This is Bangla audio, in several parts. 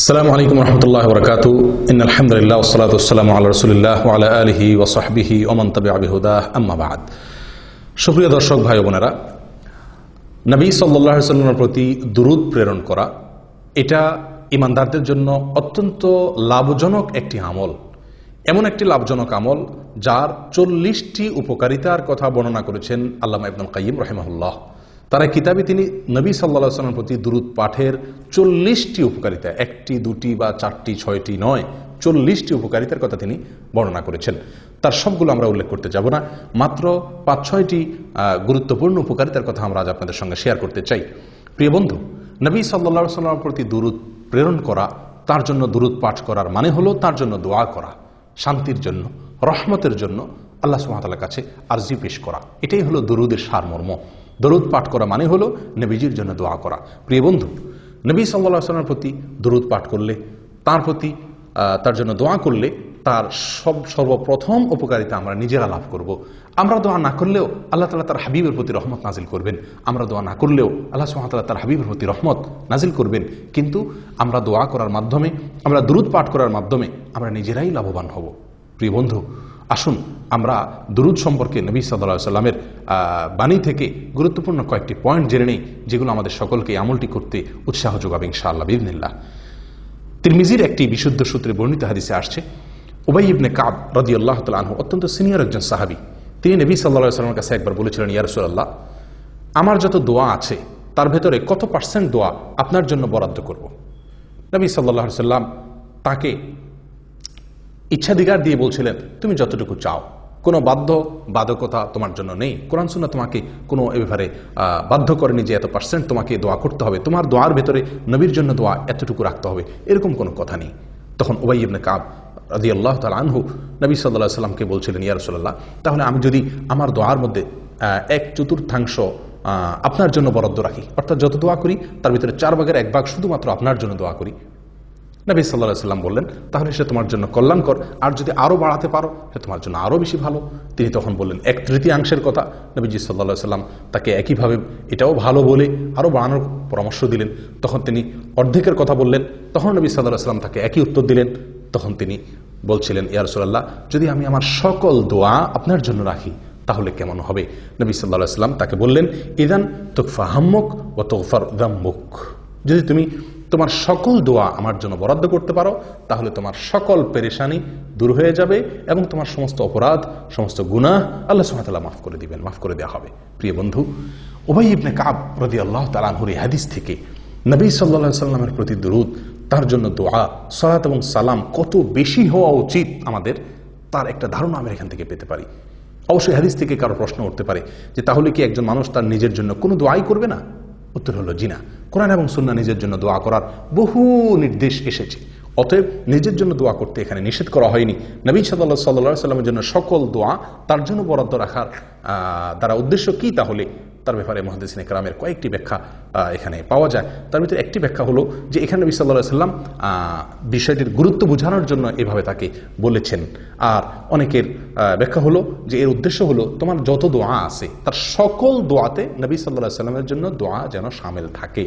আসসালামু আলাইকুম রহমতুল্লাহ বরকাতু ইন্নাল হামদুলিল্লাহ ওয়াসসালাতু ওয়াসসালামু আলা রাসূলিল্লাহ ওয়া আলা আলিহি ওয়া সাহবিহি ওয়া মান তাবিআ বিহুদাহ আম্মা বা'দ। সুপ্রিয় দর্শক ভাই ও বোনেরা, নবী সাল্লাল্লাহু আলাইহি ওয়াসাল্লামের প্রতি দুরূদ প্রেরণ করা এটা ঈমানদারদের জন্য অত্যন্ত লাভজনক একটি আমল। এমন একটি লাভজনক আমল যার 40টি উপকারিতার কথা বর্ণনা করেছেন আল্লামা ইবনুল কাইয়্যিম রাহিমাহুল্লাহ। তার কিতাবে তিনি নবী সাল্লাল্লাহু আলাইহি ওয়াসাল্লামের প্রতি দুরূদ পাঠের 40টি উপকারিতা, একটি দুটি বা চারটি ছয়টি নয়, 40টি উপকারিতার কথা তিনি বর্ণনা করেছেন। তার সবগুলো আমরা উল্লেখ করতে যাব না, মাত্র 5-6টি গুরুত্বপূর্ণ উপকারিতার কথা আমরা আজ আপনাদের সঙ্গে শেয়ার করতে চাই। প্রিয় বন্ধু, নবী সাল্লাল্লাহু আলাইহি ওয়াসাল্লামের প্রতি দুরূদ প্রেরণ করা, তার জন্য দুরূদ পাঠ করার মানে হলো তার জন্য দোয়া করা, শান্তির জন্য, রহমতের জন্য আল্লাহ সুবহানাহু ওয়া তাআলার কাছে আরজি পেশ করা। এটাই হলো দুরূদের সারমর্ম। দরুদ পাঠ করা মানে হলো নবীজির জন্য দোয়া করা। প্রিয় বন্ধু, নবী সাল্লাল্লাহু আলাইহি ওয়াসাল্লামের প্রতি দরুদ পাঠ করলে, তার প্রতি তার জন্য দোয়া করলে তার সর্বপ্রথম উপকারিতা আমরা নিজেরা লাভ করব। আমরা দোয়া না করলেও আল্লাহ তাআলা তার হাবিবের প্রতি রহমত নাজিল করবেন। আমরা দোয়া না করলেও আল্লাহ সুবহানাহু ওয়া তাআলা তার হাবিবের প্রতি রহমত নাজিল করবেন। কিন্তু আমরা দোয়া করার মাধ্যমে, আমরা দরুদ পাঠ করার মাধ্যমে আমরা নিজেরাই লাভবান হব। প্রিয় বন্ধু, আসুন আমরা দুরূদ সম্পর্কে নবী সাল্লাল্লাহু আলাইহি ওয়াসাল্লামের বাণী থেকে গুরুত্বপূর্ণ কয়েকটি পয়েন্ট জেনে নেই, যেগুলো আমাদের সকলকে আমলটি করতে উৎসাহ যোগাবে ইনশাআল্লাহ বিইذনিল্লাহ। তিরমিজির একটি বিশুদ্ধ সূত্রে বর্ণিত হাদিসে আসছে, উবাই ইবনে কাব রাদিয়াল্লাহু তাআলা আনহু অত্যন্ত সিনিয়র একজন সাহাবী। তিনি নবী সাল্লাল্লাহু আলাইহি ওয়াসাল্লামের কাছে একবার বলেছিলেন, ইয়া রাসূলুল্লাহ, আমার যত দোয়া আছে তার ভেতরে কত পার্সেন্ট দোয়া আপনার জন্য বরাদ্দ করব? নবী সাল্লাল্লাহু আলাইহি ওয়াসাল্লাম তাকে ইচ্ছাধিকার দিয়ে বলছিলেন, তুমি যতটুকু চাও, কোনো বাধ্যকতা তোমার জন্য নেই। কোরআন সুন্নাহ তোমাকে কোনো এ ব্যাপারে বাধ্য করেনি যে এত পার্সেন্ট তোমাকে দোয়া করতে হবে, তোমার দোয়ার ভেতরে নবীর জন্য দোয়া এতটুকু রাখতে হবে, এরকম কোনো কথা নেই। তখন উবাই ইবনে কাব রাদিয়াল্লাহু তাআলা আনহু নবী সাল্লাল্লাহু আলাইহি ওয়াসাল্লামকে বলছিলেন, ইয়া রাসূলুল্লাহ, তাহলে আমি যদি আমার দোয়ার মধ্যে 1/4 আপনার জন্য বরাদ্দ রাখি, অর্থাৎ যত দোয়া করি তার ভিতরে 4/1 শুধুমাত্র আপনার জন্য দোয়া করি। নবী সাল্লাল্লাহু আলাইহি ওয়াসাল্লাম বললেন, তাহলে সে তোমার জন্য কল্যাণকর, আর যদি আরো বাড়াতে পারো সে তোমার জন্য আরো বেশি ভালো। তিনি তখন বললেন 1/3 কথা। নবীজি সাল্লাল্লাহু আলাইহি ওয়াসাল্লাম তাকে একইভাবে এটাও ভালো বলে আরো বাড়ানোর পরামর্শ দিলেন। তখন তিনি অর্ধেকের কথা বললেন। তখন নবী সাল্লাল্লাহু আলাইহি ওয়াসাল্লাম তাকে একই উত্তর দিলেন। তখন তিনি বলছিলেন, ইয়া রাসূলুল্লাহ, যদি আমি আমার সকল দোয়া আপনার জন্য রাখি তাহলে কেমন হবে? নবী সাল্লাল্লাহু আলাইহি ওয়াসাল্লাম তাকে বললেন, ইযান তুকফা হাম্মুক ওয়া তুগফার যামবুক। যদি তুমি তোমার সকল দোয়া আমার জন্য বরাদ্দ করতে পারো তাহলে তোমার সকল পেরেশানি দূর হয়ে যাবে এবং তোমার সমস্ত অপরাধ, সমস্ত গুনাহ আল্লাহ সুবহানাহু ওয়া তাআলা মাফ করে দিবেন, মাফ করে দেওয়া হবে। প্রিয় বন্ধু, উবাই ইবনে কাব রাদিয়াল্লাহু তাআলা আনহুর এই হাদিস থেকে নবী সাল্লাল্লাহু আলাইহি ওয়াসাল্লামের প্রতি দুরূদ, তার জন্য দোয়া, সালাত এবং সালাম কত বেশি হওয়া উচিত আমাদের, তার একটা ধারণা আমরা এখান থেকে পেতে পারি। অবশ্যই হাদিস থেকে কারো প্রশ্ন উঠতে পারে যে তাহলে কি একজন মানুষ তার নিজের জন্য কোনো দোয়াই করবে না? উত্তর হলো জি না। কোরআন এবং সুন্নাহ নিজের জন্য দোয়া করার বহু নির্দেশ এসেছে। অতএব নিজের জন্য দোয়া করতে এখানে নিষেধ করা হয়নি। নবী সাল্লাল্লাহু আলাইহি ওয়াসাল্লামের জন্য সকল দোয়া তার জন্য বরাদ্দ রাখার দ্বারা উদ্দেশ্য কি, তাহলে তার ব্যাপারে মুহাদ্দিসিনে কেরামের কয়েকটি ব্যাখ্যা এখানে পাওয়া যায়। তার ভিতরে একটি ব্যাখ্যা হলো যে এখানে নবী সাল্লাল্লাহু আলাইহি ওয়াসাল্লাম বিষয়টির গুরুত্ব বোঝানোর জন্য এভাবে তাকে বলেছেন। আর অনেকের ব্যাখ্যা হলো যে এর উদ্দেশ্য হলো তোমার যত দোয়া আছে তার সকল দোয়াতে নবী সাল্লাল্লাহু আলাইহি ওয়াসাল্লামের জন্য দোয়া যেন শামিল থাকে,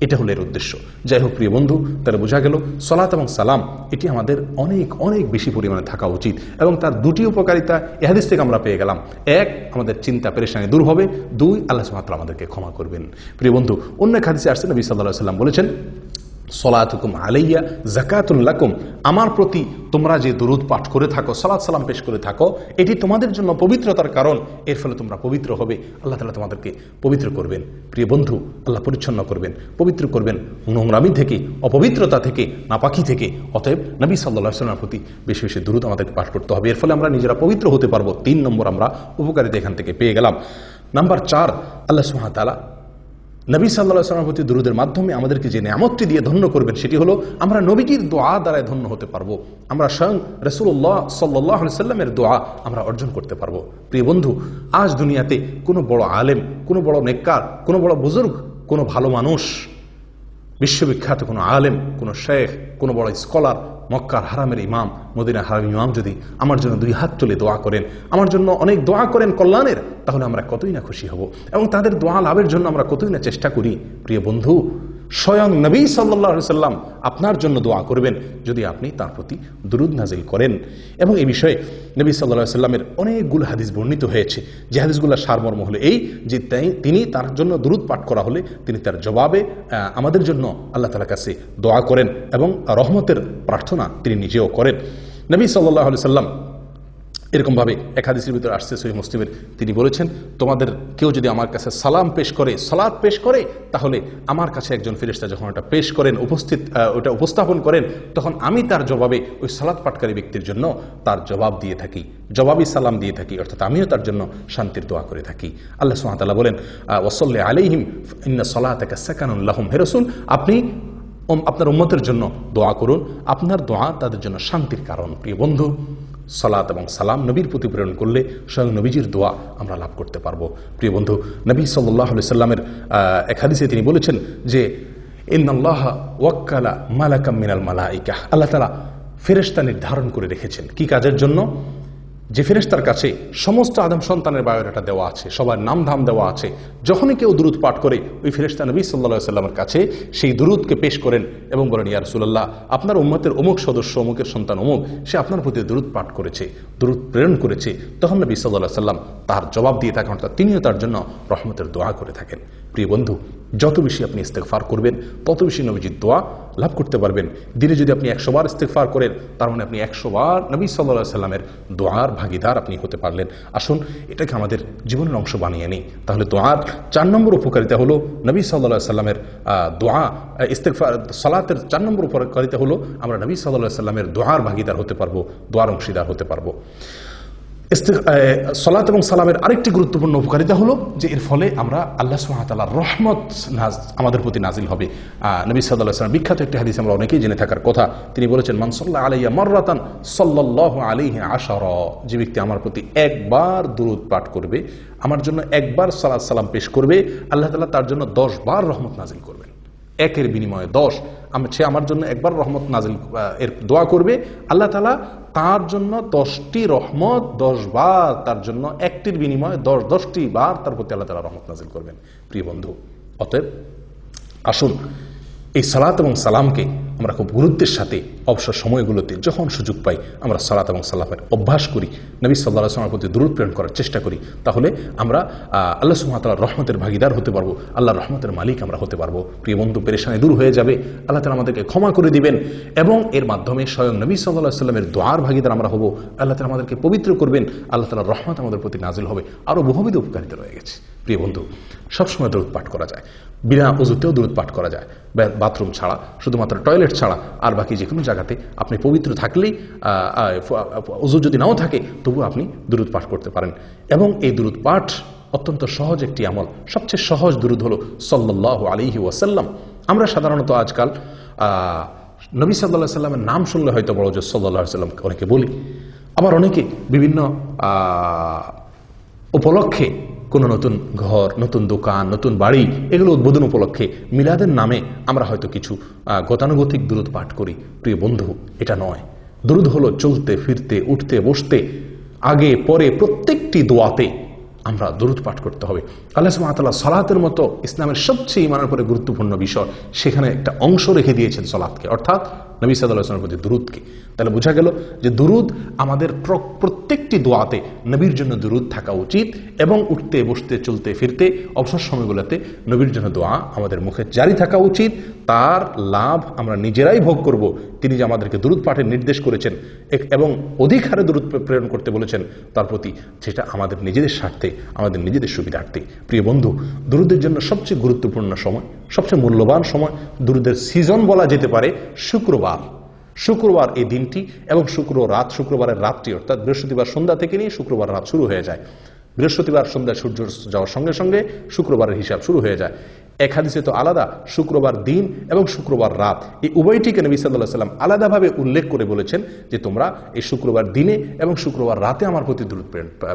এটা হলো এর উদ্দেশ্য। যাই হোক প্রিয় বন্ধু, তাহলে বোঝা গেল সালাত এবং সালাম এটি আমাদের অনেক অনেক বেশি পরিমাণে থাকা উচিত এবং তার দুটি উপকারিতা এই হাদিস থেকে আমরা পেয়ে গেলাম। এক, আমাদের চিন্তা পেরেশানি দূর হবে। দুই, আল্লাহ সুবহানাহু ওয়া তাআলা আমাদেরকে ক্ষমা করবেন। প্রিয় বন্ধু, অন্য এক হাদিসে আসছে নবী সাল্লাল্লাহু আলাইহি ওয়াসাল্লাম বলেছেন, সলাতুকুম আলাইয়া যাকাতুন লাকুম, আমার প্রতি তোমরা যে দুরূদ পাঠ করে থাকো, সালাত সালাম পেশ করে থাকো, এটি তোমাদের জন্য পবিত্রতার কারণ। এর ফলে তোমরা পবিত্র হবে, আল্লাহ তাআলা তোমাদেরকে পবিত্র করবেন। প্রিয় বন্ধু, আল্লাহ পরিচ্ছন্ন করবেন, পবিত্র করবেন নোংরামি থেকে, অপবিত্রতা থেকে, নাপাকি থেকে। অতএব নবী সাল্লাল্লাহু আলাইহি ওয়াসাল্লামের প্রতি বেশি বেশি দুরূদ আমাদেরকে পাঠ করতে হবে। এর ফলে আমরা নিজেরা পবিত্র হতে পারবো। 3 নম্বর আমরা উপকারিতা এখান থেকে পেয়ে গেলাম। নাম্বার 4, আল্লাহ সুবহানাহু ওয়া তাআলা নবী সাল্লাল্লাহু আলাইহি ওয়াসাল্লামের প্রতি দুরূদের মাধ্যমে আমাদেরকে যে নিয়ামতটি দিয়ে ধন্য করবেন সেটি হলো আমরা নবীজির দোয়া দ্বারাই ধন্য হতে পারবো। আমরা স্বয়ং রাসূলুল্লাহ সাল্লাল্লাহু আলাইহি ওয়াসাল্লামের দোয়া আমরা অর্জন করতে পারবো। প্রিয় বন্ধু, আজ দুনিয়াতে কোনো বড় আলেম, কোনো বড় নেককার, কোনো বড় বুজুর্গ, কোনো ভালো মানুষ, বিশ্ববিখ্যাত কোনো আলেম, কোনো শেখ, কোনো বড় স্কলার, মক্কার হারামের ইমাম, মদিনার হারামের ইমাম যদি আমার জন্য 2 হাত তুলে দোয়া করেন, আমার জন্য অনেক দোয়া করেন কল্যাণের, তাহলে আমরা কতই না খুশি হব এবং তাদের দোয়া লাভের জন্য আমরা কতই না চেষ্টা করি। প্রিয় বন্ধু, স্বয়ং নবী সাল্লাল্লাহু আলাইহি সাল্লাম আপনার জন্য দোয়া করবেন যদি আপনি তার প্রতি দুরূদ নাজিল করেন। এবং এই বিষয়ে নবী সাল্লাল্লাহু আলাইহি সাল্লামের অনেকগুলো হাদিস বর্ণিত হয়েছে, যে হাদিসগুলোর সারমর্ম হলো এই যে তিনি তার জন্য দুরূদ পাঠ করা হলে তিনি তার জবাবে আমাদের জন্য আল্লাহ তাআলার কাছে দোয়া করেন এবং রহমতের প্রার্থনা তিনি নিজেও করেন। নবী সাল্লাল্লাহু আলাইহি সাল্লাম এরকমভাবে এক হাদিসের ভিতরে আসছে সহিহ মুসলিমের, তিনি বলেছেন, তোমাদের কেউ যদি আমার কাছে সালাম পেশ করে, সালাত পেশ করে, তাহলে আমার কাছে একজন ফেরেশতা যখন ওটা পেশ করেন, ওটা উপস্থাপন করেন, তখন আমি তার জবাবে ওই সালাত পাঠকারী ব্যক্তির জন্য তার জবাব দিয়ে থাকি, জবাবি সালাম দিয়ে থাকি, অর্থাৎ আমিও তার জন্য শান্তির দোয়া করে থাকি। আল্লাহ সুবহানাহু ওয়া তাআলা বলেন, ওয়াসাল্লি আলাইহিম ইন্না সালাতাকা সাকানুন লাহুম। হে রাসূল, আপনি আপনার উম্মতের জন্য দোয়া করুন, আপনার দোয়া তাদের জন্য শান্তির কারণ। প্রিয় বন্ধু, সালাত এবং সালাম নবীর প্রতি প্রেরণ করলে স্বয়ং নবীজির দোয়া আমরা লাভ করতে পারবো। প্রিয় বন্ধু, নবী সাল্লাল্লাহু আলাইহি সাল্লামের এক হাদিসে তিনি বলেছেন যে ইন্নাল্লাহা ওয়াক্কালা মালাকাম মিনাল মালাইকা, আল্লাহ তাআলা ফেরেশতা নির্ধারণ করে রেখেছেন কি কাজের জন্য? যে ফেরেশতার কাছে সমস্ত আদম সন্তানের বায়োডাটা দেওয়া আছে, সবার নাম ধাম দেওয়া আছে। যখনই কেউ দুরূদ পাঠ করে, ওই ফেরেশতা নবী সাল্লাল্লাহু আলাইহি সাল্লামের কাছে সেই দুরূদকে পেশ করেন এবং বলেন, ইয়া রাসূলুল্লাহ, আপনার উম্মতের অমুক সদস্য, অমুকের সন্তান অমুক, সে আপনার প্রতি দুরূদ পাঠ করেছে, দুরূদ প্রেরণ করেছে। তখন নবী সাল্লাল্লাহু আলাইহি সাল্লাম তার জবাব দিয়ে থাকেন, অর্থাৎ তিনিও তার জন্য রহমতের দোয়া করে থাকেন। প্রিয় বন্ধু, যত বেশি আপনি ইস্তেগফার করবেন, তত বেশি নবীজির দোয়া লাভ করতে পারবেন। দিনে যদি আপনি 100 বার ইস্তেগফার করেন, তার মানে আপনি 100 বার নবী সাল্লাল্লাহু আলাইহি সাল্লামের দোয়ার ভাগীদার আপনি হতে পারলেন। আসুন এটাকে আমাদের জীবনের অংশ বানিয়ে নিই। তাহলে দোয়ার 4 নম্বর উপকারিতা হলো নবী সাল্লাল্লাহু আলাইহি সাল্লামের দোয়া, ইস্তেগফার, সালাতের 4 নম্বর উপকারিতা হলো আমরা নবী সাল্লাল্লাহু আলাইহি সাল্লামের দোয়ার ভাগীদার হতে পারবো, দোয়ার অংশীদার হতে পারবো। সালাত এবং সালামের আরেকটি গুরুত্বপূর্ণ উপকারিতা হলো যে এর ফলে আমরা আল্লাহ সুবহানাহু ওয়া তাআলার রহমত আমাদের প্রতি নাজিল হবে। নবী সাল্লাল্লাহু আলাইহি ওয়াসাল্লাম বিখ্যাত একটি হাদিস আমরা অনেকেই জেনে থাকার কথা, তিনি বলেছেন, মান সাল্লা আলাইয়া মাররাতান সাল্লাল্লাহু আলাইহি আশারা, যে ব্যক্তি আমার প্রতি একবার দুরূদ পাঠ করবে, আমার জন্য একবার সালাত সালাম পেশ করবে, আল্লাহ তাআলা তার জন্য 10 বার রহমত নাজিল করবেন। একের বিনিময়ে 10, সে আমার জন্য একবার রহমত নাজিল এর দোয়া করবে, আল্লাহ তাআলা তার জন্য 10টি রহমত 10 বার, তার জন্য একটির বিনিময়ে 10টি বার তার প্রতি আল্লাহ তাআলা রহমত নাজিল করবেন। প্রিয় বন্ধু, অতএব আসুন এই সালাত এবং সালামকে আমরা খুব গুরুত্বের সাথে অবসর সময়গুলোতে যখন সুযোগ পাই আমরা সালাত এবং সালামের অভ্যাস করি, নবী সাল্লাল্লাহু আলাইহি ওয়াসাল্লামের প্রতি দুরূদ প্রেরণ করার চেষ্টা করি। তাহলে আমরা আল্লাহ সুবহানাহু ওয়া তাআলার রহমতের ভাগীদার হতে পারবো, আল্লাহর রহমতের মালিক আমরা হতে পারবো। প্রিয় বন্ধু, পেরেশানি দূর হয়ে যাবে, আল্লাহ তাআলা আমাদেরকে ক্ষমা করে দিবেন এবং এর মাধ্যমে স্বয়ং নবী সাল্লাল্লাহু আলাইহি ওয়াসাল্লামের দোয়ার ভাগীদার আমরা হব। আল্লাহ তাআলা আমাদেরকে পবিত্র করবেন, আল্লাহ তাআলার রহমত আমাদের প্রতি নাজিল হবে। আরও বহুবিধ উপকারিতা রয়ে গেছে। প্রিয় বন্ধু, সবসময় দুরূদ পাঠ করা যায়, বিনা ওযুতেও দুরূদ পাঠ করা যায়, বাথরুম ছাড়া, শুধুমাত্র টয়লেট ছাড়া, আর বাকি যে কোনো জায়গাতে আপনি পবিত্র থাকলেই, ওযু যদি নাও থাকে তবু আপনি দুরূদ পাঠ করতে পারেন। এবং এই দুরূদ পাঠ অত্যন্ত সহজ একটি আমল। সবচেয়ে সহজ দুরূদ হলো সাল্লাল্লাহু আলাইহি ওয়াসাল্লাম। আমরা সাধারণত আজকাল নবী সাল্লাল্লাহু আলাইহি সাল্লামের নাম শুনলে হয়তো বড় যে সাল্লাল্লাহু আলাইহি সাল্লাম অনেকে বলি, আবার অনেকে বিভিন্ন উপলক্ষে কোনো নতুন ঘর, নতুন দোকান, নতুন বাড়ি, এগুলো উদ্বোধন উপলক্ষে মিলাদের নামে আমরা হয়তো কিছু গতানুগতিক দুরূদ পাঠ করি। প্রিয় বন্ধু, এটা নয়। দুরূদ হলো চলতে ফিরতে, উঠতে বসতে, আগে পরে প্রত্যেকটি দোয়াতে আমরা দুরূদ পাঠ করতে হবে। আল্লাহ সুবহানাহু ওয়া তাআলা সালাতের মতো ইসলামের সবচেয়ে ঈমানের উপরে গুরুত্বপূর্ণ বিষয়, সেখানে একটা অংশ রেখে দিয়েছেন সালাতকে, অর্থাৎ নবী সাল্লাল্লাহু আলাইহি ওয়াসাল্লামের প্রতি দুরূদকে। তাহলে বোঝা গেল যে দুরূদ আমাদের প্রত্যেকটি দোয়াতে নবীর জন্য দুরূদ থাকা উচিত এবং উঠতে বসতে চলতে ফিরতে অবসর সময়গুলোতে নবীর জন্য দোয়া আমাদের মুখে জারি থাকা উচিত। তার লাভ আমরা নিজেরাই ভোগ করব। তিনি যে আমাদেরকে দুরূদ পাঠের নির্দেশ করেছেন এবং অধিক হারে দুরূদ প্রেরণ করতে বলেছেন তার প্রতি, সেটা আমাদের নিজেদের স্বার্থে, আমাদের নিজেদের সুবিধার্থে। প্রিয় বন্ধু, দুরূদের জন্য সবচেয়ে গুরুত্বপূর্ণ সময়, সবচেয়ে মূল্যবান সময়, দুরূদের সিজন বলা যেতে পারে শুক্রবার এই দিনটি এবং শুক্রবারের রাতটি, অর্থাৎ বৃহস্পতিবার সন্ধ্যা থেকে নিয়ে শুক্রবার রাত শুরু হয়ে যায়। বৃহস্পতিবার সন্ধ্যায় সূর্য যাওয়ার সঙ্গে সঙ্গে শুক্রবারের হিসাব শুরু হয়ে যায়। এক হাদিসে তো আলাদা শুক্রবার দিন এবং শুক্রবার রাত, এই উভয়টিকে নবী সাল্লাল্লাহু আলাইহি ওয়াসাল্লাম আলাদাভাবে উল্লেখ করে বলেছেন যে তোমরা এই শুক্রবার দিনে এবং শুক্রবার রাতে আমার প্রতি দুরূদ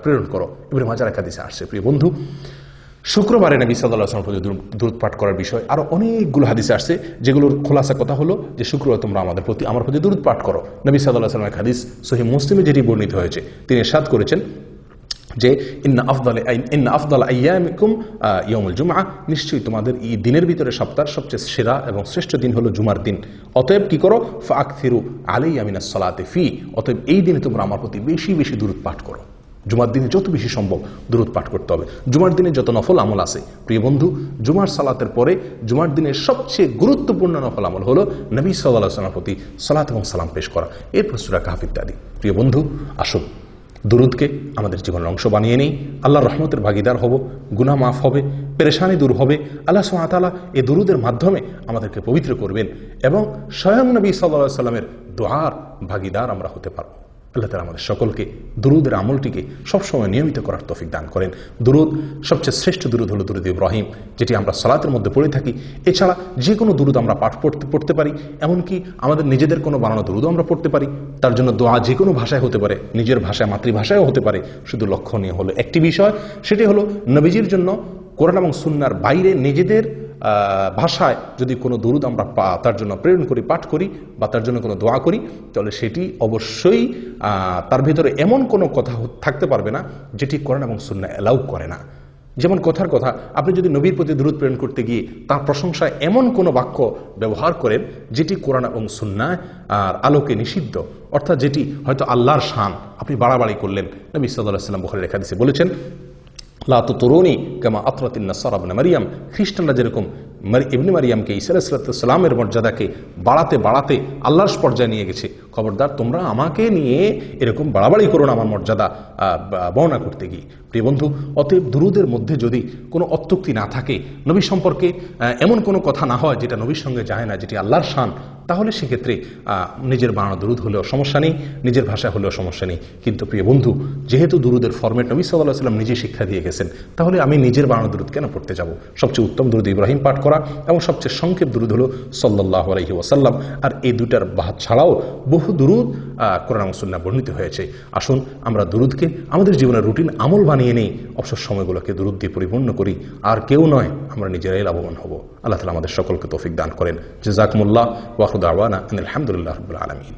প্রেরণ করো। ইবনে মাজাহ এক হাদিসে আসছে। প্রিয় বন্ধু, শুক্রবারে নবী সাল্লাল্লাহু আলাইহি ওয়াসাল্লামের প্রতি দুরূদ পাঠ করার বিষয় আরো অনেকগুলো হাদিসে আসছে, যেগুলোর খোলাসা কথা হলো যে শুক্রবার তোমরা আমার প্রতি দুরূদ পাঠ করো। নবী সাল্লাল্লাহু আলাইহি ওয়াসাল্লামের হাদিস সহিহ মুসলিমে যেটি বর্ণিত হয়েছে, তিনি ইরশাদ করেছেন, যে ইন্না আফদাল আইয়ামিকুম ইয়াউমুল জুমআ, নিশ্চয়ই তোমাদের এই দিনের ভিতরে সপ্তাহের সবচেয়ে সেরা এবং শ্রেষ্ঠ দিন হলো জুমার দিন। অতএব কি করো, ফাআকথিরু আলাইয়া মিনাস সালাতি ফি, অতএব এই দিনে তোমরা আমার প্রতি বেশি বেশি দুরূদ পাঠ করো। জুমার দিনে যত বেশি সম্ভব দুরূদ পাঠ করতে হবে। জুমার দিনে যত নফল আমল আছে প্রিয় বন্ধু, জুমার সালাতের পরে জুমার দিনের সবচেয়ে গুরুত্বপূর্ণ নফল আমল হলো নবী সাল্লাল্লাহু আলাইহি ওয়াসাল্লামের প্রতি সালাত এবং সালাম পেশ করা, এরপর সূরা কাহফ ইত্যাদি। প্রিয় বন্ধু, আসুন দুরূদকে আমাদের জীবনের অংশ বানিয়ে নেই। আল্লাহর রহমতের ভাগিদার হব, গুনাহ মাফ হবে, পেরেশানি দূর হবে। আল্লাহ সুবহানাহু ওয়া তাআলা এই দুরূদের মাধ্যমে আমাদেরকে পবিত্র করবেন এবং স্বয়ং নবী সাল্লাল্লাহু আলাইহি ওয়াসাল্লামের দোয়ার ভাগিদার আমরা হতে পারব। আল্লাহ তাআলা আমাদের সকলকে দুরূদের আমলটিকে সবসময় নিয়মিত করার তৌফিক দান করেন। দুরূদ, সবচেয়ে শ্রেষ্ঠ দুরূদ হলো দুরূদ ইব্রাহিম, যেটি আমরা সালাতের মধ্যে পড়ে থাকি। এছাড়া যে কোনো দুরূদ আমরা পাঠ পড়তে পারি, এমনকি আমাদের নিজেদের কোনো বানানো দুরূদও আমরা পড়তে পারি। তার জন্য দোয়া যে কোনো ভাষায় হতে পারে, নিজের ভাষায়, মাতৃভাষায়ও হতে পারে। শুধু লক্ষণীয় হলো একটি বিষয়, সেটি হলো নবীজির জন্য কোরআন এবং সুন্নাহর বাইরে নিজেদের ভাষায় যদি কোনো দুরূদ আমরা তার জন্য প্রেরণ করি, পাঠ করি বা তার জন্য কোনো দোয়া করি, তাহলে সেটি অবশ্যই তার ভিতরে এমন কোনো কথা থাকতে পারবে না যেটি কোরআন এবং সুন্নাহ অ্যালাউ করে না। যেমন কথার কথা, আপনি যদি নবীর প্রতি দুরূদ প্রেরণ করতে গিয়ে তার প্রশংসায় এমন কোনো বাক্য ব্যবহার করেন যেটি কোরআন এবং সুন্নাহ আর আলোকে নিষিদ্ধ, অর্থাৎ যেটি হয়তো আল্লাহর শান, আপনি বাড়াবাড়ি করলেন। নবী সাল্লাল্লাহু আলাইহি ওয়াসাল্লাম বুখারীর এক হাদিসে বলেছেন, লা তুতরুনি কামা আতরাতিন নাসারা ইবনে মারইয়াম, খ্রিস্টানরা যেরকম ইবনে মারইয়ামকে, ঈসা আলাইহিস সালামের মর্যাদাকে বাড়াতে বাড়াতে আল্লাহর পর্যায়ে নিয়ে গেছে, খবরদার তোমরা আমাকে নিয়ে এরকম বাড়াবাড়ি করো না আমার মর্যাদা বর্ণনা করতে গিয়ে। প্রিয় বন্ধু, অতএব দুরূদের মধ্যে যদি কোনো অত্যুক্তি না থাকে, নবী সম্পর্কে এমন কোনো কথা না হয় যেটা নবীর সঙ্গে যায় না, যেটি আল্লাহর শান, তাহলে সেক্ষেত্রে নিজের বানানো দুরূদ হলেও সমস্যা নেই, নিজের ভাষায় হলেও সমস্যা নেই। কিন্তু প্রিয় বন্ধু, যেহেতু দুরূদের ফরম্যাট নবী সাল্লাল্লাহু আলাইহি ওয়াসাল্লাম নিজে শিক্ষা দিয়ে গেছেন, তাহলে আমি নিজের বানানো দুরূদ কেন পড়তে যাব? সবচেয়ে উত্তম দুরূদ ইব্রাহিম পাঠ করা এবং সবচেয়ে সংক্ষেপ দুরূদ হলো সাল্লাল্লাহু আলাইহি ওয়াসাল্লাম। আর এই দুটার বাদ ছাড়াও বহু দুরূদ কোরআন এবং সুন্নাহ বর্ণিত হয়েছে। আসুন আমরা দুরূদকে আমাদের জীবনের রুটিন আমল বানিয়ে নেই, অবসর সময়গুলোকে দুরূদ দিয়ে পরিপূর্ণ করি। আর কেউ নয়, আমরা নিজেরাই লাভবান হব। আল্লাহ তাআলা আমাদের সকলকে তৌফিক দান করেন। জাযাকুমুল্লাহ ওয়া আখিরু দাওয়ানা আনিল হামদুলিল্লাহি রাব্বিল আলামিন।